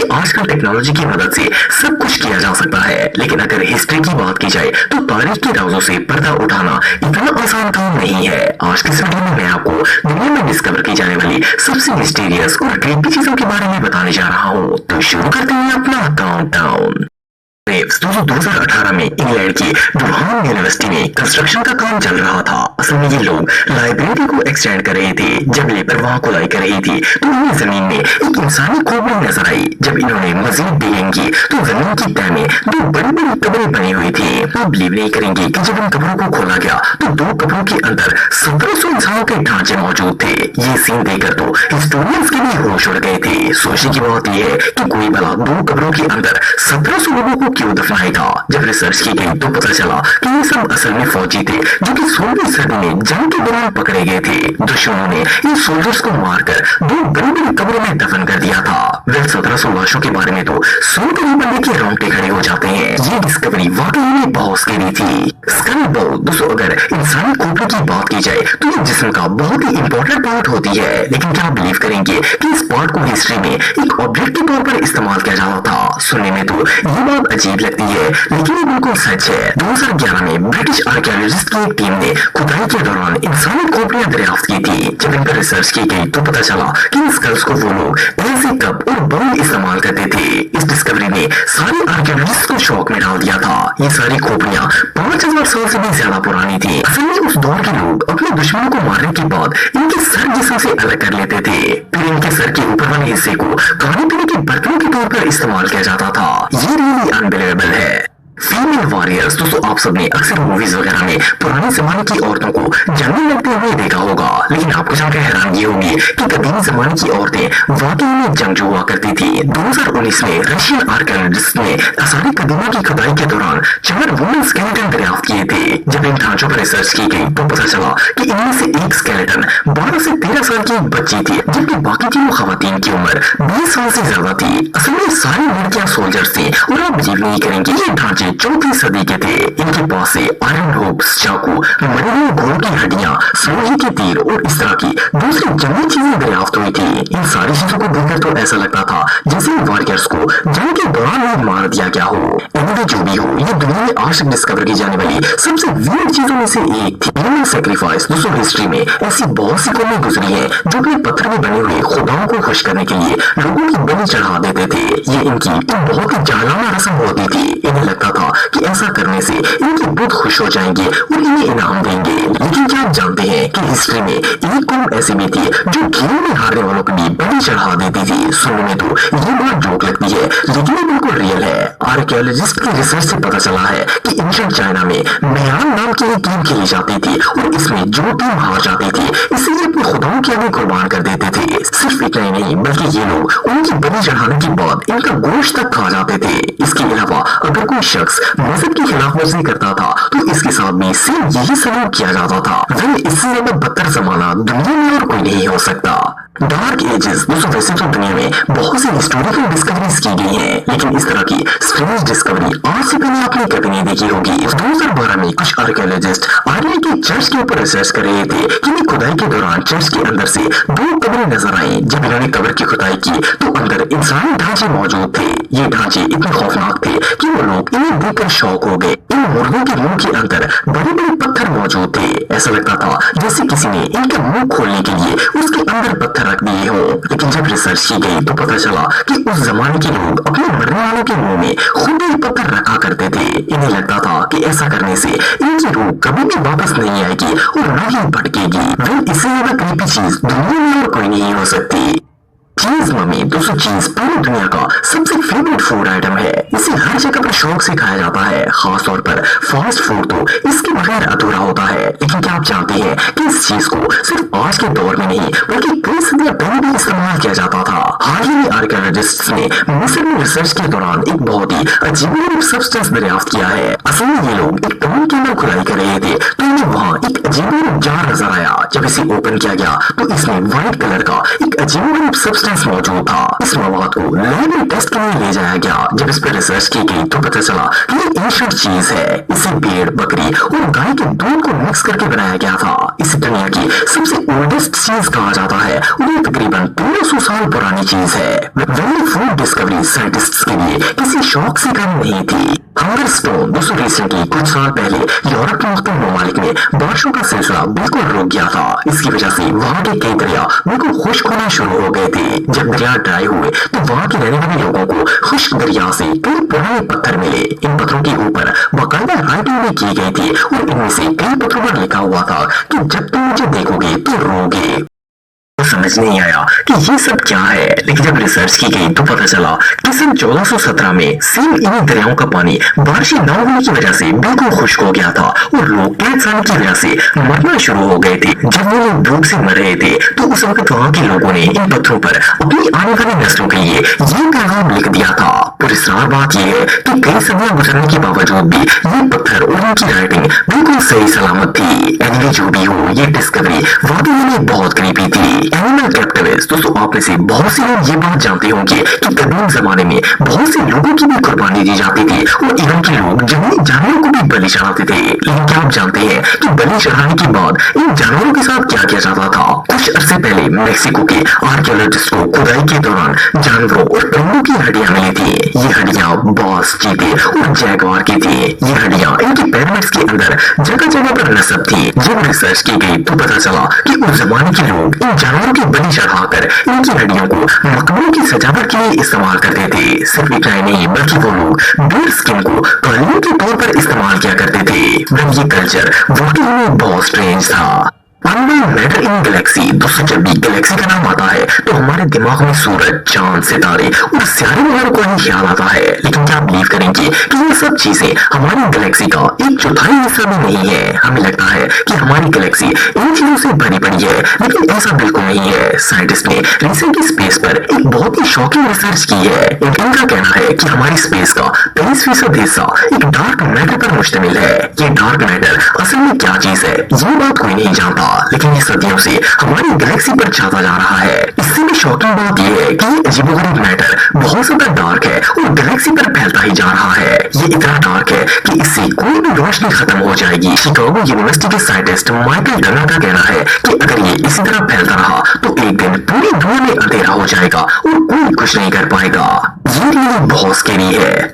कि आजकल टेक्नोलॉजी की मदद से सब कुछ किया जा सकता है, लेकिन अगर हिस्ट्री की बात की जाए तो तारीख के राजों से पर्दा उठाना इतना आसान काम नहीं है। आज की इस वीडियो में मैं आपको दुनिया में डिस्कवर की जाने वाली सबसे मिस्टीरियस और क्रीपी चीजों के बारे में बताने जा रहा हूँ। तो शुरू करते हैं अपना काउंटडाउन। 2018 में इंग्लैंड की डुरहाम यूनिवर्सिटी में कंस्ट्रक्शन का काम चल रहा था। असल में ये लोग लाइब्रेरी को एक्सटेंड कर रहे थे। जब लेबर वहां खुदाई कर रही थी तो उन्हें जमीन में एक इंसानी खोपड़ी नजर आई। जब इन्होंने मजीद डिगिंग की तो जमीन की तह में दो बड़ी बड़ी कब्रें बनी हुई थी। आप बिलीव नहीं करेंगे कि जब इन कब्रों को खोला गया तो दो कब्रों के अंदर 1700 इंसानों के ढांचे मौजूद थे। ये सीन देखकर तो हिस्टोरियंस के भी होश उड़ गए थे। सोचने की बात यह है कि कोई भला दो कब्रों के अंदर 1700 लोगों को क्यों दफनाया था। जब रिसर्च की गई तो पता चला कि ये सब असल में फौजी थे जो कि 16वीं सदी में जंग के दौरान पकड़े गए थे। दुश्मनों ने इन सोल्जर्स को मारकर दो बड़ी बड़ी कब्रों में दफन कर दिया था। वह 1700 लाशों के बारे में तो सुनकर ही बंदे के रोंगटे खड़े हो जाते हैं। ये डिस्कवरी वाकई में बहुत स्कैरी थी। स्कल बोन दोस्तों, अगर इंसानी खोपड़ी की बात की जाए तो ये जिस्म का बहुत ही इंपॉर्टेंट पार्ट होती है, लेकिन क्या आप बिलीव करेंगे कि इस पार्ट को हिस्ट्री में एक ऑब्जेक्ट के तौर पर इस्तेमाल किया जाता था। सुनने में तो ये बात अजीब लगती है, लेकिन ये बिल्कुल सच है। 2011 में ब्रिटिश आर्कियोलॉजिस्ट की एक टीम ने खुदाई के दौरान इंसानी खोपड़ियां दरियाफ्त की थी। जब इन पर रिसर्च की गई तो पता चला कि इन स्कल्स को वो लोग ऐसे कप और बाउल इस्तेमाल करते थे। इस डिस्कवरी ने सारे आर्कियोलॉजिस्ट को शौक में डाल दिया था। ये सारी खोपड़ियां 5000 साल से भी ज्यादा पुरानी थी। असल में उस दौर के लोग अपने दुश्मनों को मारने के बाद इनके सर जिस्म से अलग कर लेते थे। फिर इनके सर के ऊपर वाले हिस्से को खाने पीने के बर्तनों के तौर पर इस्तेमाल किया जाता था। ये रियली अनबिलीवेबल है। फीमेल वॉरियर्स दोस्तों, आप सबने अक्सर मूवीज वगैरह में पुराने जमाने की औरतों को जंगल लड़ते हुए देखा होगा, लेकिन आपको जानकर हैरानगी होगी कि कदीम जमाने की औरतें वाकई में जंगजू हुआ करती थी। 2019 में रशियन आर्कियोलॉजिस्ट ने आसारी कदीमा की खुदाई के दौरान 4 वुमेन स्केलेटन दरियाफ्त किए थे। जब इन ढांचों पर रिसर्च की गई तो पता चला कि इनमें से एक स्केलेटन 12 से 13 साल की एक बच्ची थी, जबकि बाकी तीनों खवातीन की उम्र 20 साल से ज्यादा थी। असल में सारी लड़कियां सोल्जर्स थी और आप बिलीव नहीं करेंगे ये ढांचे 4वीं सदी के थे। इनके पास से आयरन हुक्स, चाकू, मरे हुए घोड़ों की हड्डियां, लोहे के तीर और इस तरह की दूसरी जंगली चीजें दरियाफ्त हुई थी। इन सारी चीजों को देखकर तो ऐसा लगता था जैसे वॉरियर्स को जंग के दौरान ही मार दिया गया हो। इनमें जो भी हो, ये दुनिया में आज तक डिस्कवर की जाने वाली सबसे वियर्ड चीजों में से एक थी ह्यूमन सैक्रिफाइस। दोस्तों, हिस्ट्री में ऐसी बहुत सी कौमें गुजरी है जो अपने पत्थर में बने हुए खुदाओं को खुश करने के लिए लोगों की बलि चढ़ा देते थे। ये इनकी एक बहुत ही जालाना रस्म होती थी। इन्हें लगता था कि ऐसा करने से इनके बुत खुश हो जाएंगे और इन्हें इनाम देंगे। लेकिन क्या आप जानते हैं कि हिस्ट्री में एक कौम ऐसी भी थी जो खेल में हारने वालों को भी बलि चढ़ा देती थी। सुनने में तो ये बात जोक लगती है, लेकिन ये बिल्कुल रियल है। आर्कियोलॉजिस्ट की रिसर्च से पता चला है कि एंशिएंट चाइना में म्यान नाम की एक गेम खेली जाती थी और इसमें जो टीम हार जाती थी इसे ये अपने खुदाओं के आगे कुर्बान कर देते थे। सिर्फ इतना ही नहीं, बल्कि ये लोग उनकी बलि चढ़ाने के बाद इनका गोश्त तक खा जाते थे। इसके अलावा अगर कोई शख्स मजहब की खिलाफ वर्जी करता था तो इसके साथ भी सेम यही सलूक किया जाता था। वह इससे ज्यादा बदतर जमाना दुनिया में और कोई नहीं हो सकता। डार्क एजेस दोस्तों, वैसे तो दुनिया में बहुत सी हिस्टोरिकल डिस्कवरीज की गई हैं, लेकिन इस तरह की स्ट्रेंज डिस्कवरी आज से पहले आपने कभी नहीं देखी होगी। 2012 में कुछ आर्कियोलॉजिस्ट आर्मेनिया के चर्च के ऊपर रिसर्च कर रहे थे कि खुदाई के दौरान चर्च के अंदर से 2 कब्रें नजर आई। जब इन्होंने कब्र की खुदाई की तो अंदर इंसानी ढांचे मौजूद थे। ये ढांचे इतने खौफनाक थे कि वो लोग इन्हें देखकर शॉक हो गए। इन मुर्दों के मुंह के अंदर बड़े बड़े पत्थर मौजूद थे। ऐसा लगता था जैसे किसी ने इनका मुंह खोलने के लिए उसके अंदर पत्थर रख दिए हो। लेकिन जब रिसर्च की गई तो पता चला कि उस जमाने के लोग अपने मरने वालों के मुंह में खुद ही पत्थर रखा करते थे। इन्हें लगता था कि ऐसा करने से इनकी रूह कभी भी वापस नहीं आएगी और न ही भटकेगी। वह इससे ज्यादा क्रीपी चीज दुनिया में और कोई नहीं हो सकती। चीज मम्मी दोस्तों, चीज पूरी दुनिया का सबसे फेवरेट फूड आइटम है। इसे हर जगह पर शौक से खाया जाता है, खास तौर पर फास्ट फूड तो इसके बगैर अधूरा होता है। लेकिन क्या आप जानते हैं कि इस चीज को सिर्फ आज के दौर में नहीं बल्कि कई सदियां पहले भी इस्तेमाल किया जाता था। हाल ही में आर्कियोलॉजिस्ट्स ने मिस्र में रिसर्च के दौरान एक बहुत ही अजीब सब्सटेंस दरियाफ्त किया है। असल में ये लोग एक टनल के अंदर खुदाई कर रहे थे तो इन्हें वहाँ एक अजीब जार नजर आया। जब इसे ओपन किया गया तो इसमें व्हाइट कलर का एक अजीब सब्सटेंस सब्सटेंस मौजूद था। इस मवाद को लैब में टेस्ट के लिए ले जाया गया। जब इस पर रिसर्च की गई तो पता चला कि ये एंशिएंट चीज है। इसे भेड़, बकरी और गाय के दूध को मिक्स करके बनाया गया था। इसे दुनिया की सबसे ओल्डेस्ट चीज कहा जाता है और ये तकरीबन 1300 साल पुरानी चीज है। वैली फूड डिस्कवरी साइंटिस्ट्स के लिए किसी शौक से कम नहीं थी। हंगर स्टोन दोस्तों रिसेंटली कुछ साल पहले यूरोप के मुख्तलिफ ममालिक में बारिशों का सिलसिला बिल्कुल रुक गया था। इसकी वजह से वहाँ के कई दरिया बिल्कुल खुश्क होना शुरू हो गए थे। जब दरिया ड्राई हुए तो वहाँ के रहने वाले लोगों को खुश्क दरिया से कई पुराने पत्थर मिले। इन पत्थरों के ऊपर बाकायदा राइटिंग भी की गई थी और इनमें से कई पत्थरों पर लिखा हुआ था कि जब तुम मुझे देखोगे तो रोगे। समझ नहीं आया कि ये सब क्या है, लेकिन जब रिसर्च की गई तो पता चला कि सन 1417 में सेम इन दरियाओं का पानी बारिश न होने की वजह से बिल्कुल खुश्क हो गया था और लोग कैंसर की वजह से मरना शुरू हो गए थे। जब वो लोग भूख से मर रहे थे तो उस वक्त वहाँ के लोगों ने इन पत्थरों पर अपनी आने वाली नस्लों के लिए ये पैगाम लिख दिया था। पुरस्कार बात यह है कि कई सदियां गुजरने के बावजूद भी ये पत्थर और इनकी राइटिंग बिल्कुल सही सलामत थी। एनीवे जो भी हो, ये डिस्कवरी वाकई में बहुत करीबी थी। एनिमल कैप्टिविस्ट दोस्तों, आप में से बहुत से लोग ये बात जानते होंगे कि कदीम जमाने में बहुत से लोगों की भी कुर्बानी दी जाती थी और इवन के लोग जंगली जानवरों को भी बलि चढ़ाते थे। लेकिन क्या आप जानते हैं कि बलि चढ़ाने के बाद इन जानवरों के साथ क्या किया जाता था? कुछ अरसे पहले मेक्सिको के आर्कियोलॉजिस्ट को खुदाई के दौरान जानवरों और परिंदों की हड्डियां मिली थी। ये हड्डियां बास, चीते और जैगुआर की थी। ये हड्डियां इनकी पिरामिड्स के अंदर जगह जगह पर नस्ब थी। जब रिसर्च की गई तो पता चला कि उस जमाने के लोग इन जानवरों की बलि चढ़ाकर इनकी हड्डियों को मकबरों की सजावट के लिए इस्तेमाल करते थे। सिर्फ इतना ही नहीं बल्कि वो लोग बियर स्किन को कालीन के तौर पर इस्तेमाल किया करते थे। ये कल्चर वाकई में बहुत स्ट्रेंज था। अननोन मैटर इन गैलेक्सी दोस्तों, जब भी गैलेक्सी का नाम आता है तो हमारे दिमाग में सूरज, चांद, सितारे और सियारे वगैरह को ही ख्याल आता है। लेकिन क्या आप बिलीव करेंगे कि ये सब चीजें हमारी गैलेक्सी का 1/4 हिस्सा भी नहीं है? हमें लगता है कि हमारी गैलेक्सी इन चीजों से भरी पड़ी है, लेकिन ऐसा बिल्कुल नहीं है। साइंटिस्ट ने रिसेंटली स्पेस पर एक बहुत ही शॉकिंग रिसर्च की है। इनका कहना है कि हमारी स्पेस का 23% हिस्सा एक डार्क मैटर पर मुश्तमिल है। ये डार्क मैटर असल में क्या चीज है ये बात कोई नहीं जानता, लेकिन ये सदियों से हमारी गैलेक्सी पर छाता जा रहा है। इससे भी शॉकिंग बात यह है कि ये अजीबोगरीब मैटर बहुत ज्यादा डार्क है और गैलेक्सी पर फैलता ही जा रहा है। ये इतना डार्क है कि इससे कोई भी रोशनी खत्म हो जाएगी। शिकागो यूनिवर्सिटी के साइंटिस्ट माइकल डनर का कहना है कि अगर ये इसी तरह फैलता रहा तो एक दिन पूरी दुनिया में अंधेरा हो जाएगा और कोई कुछ नहीं कर पाएगा। ये रियली बहुत स्कैरी है।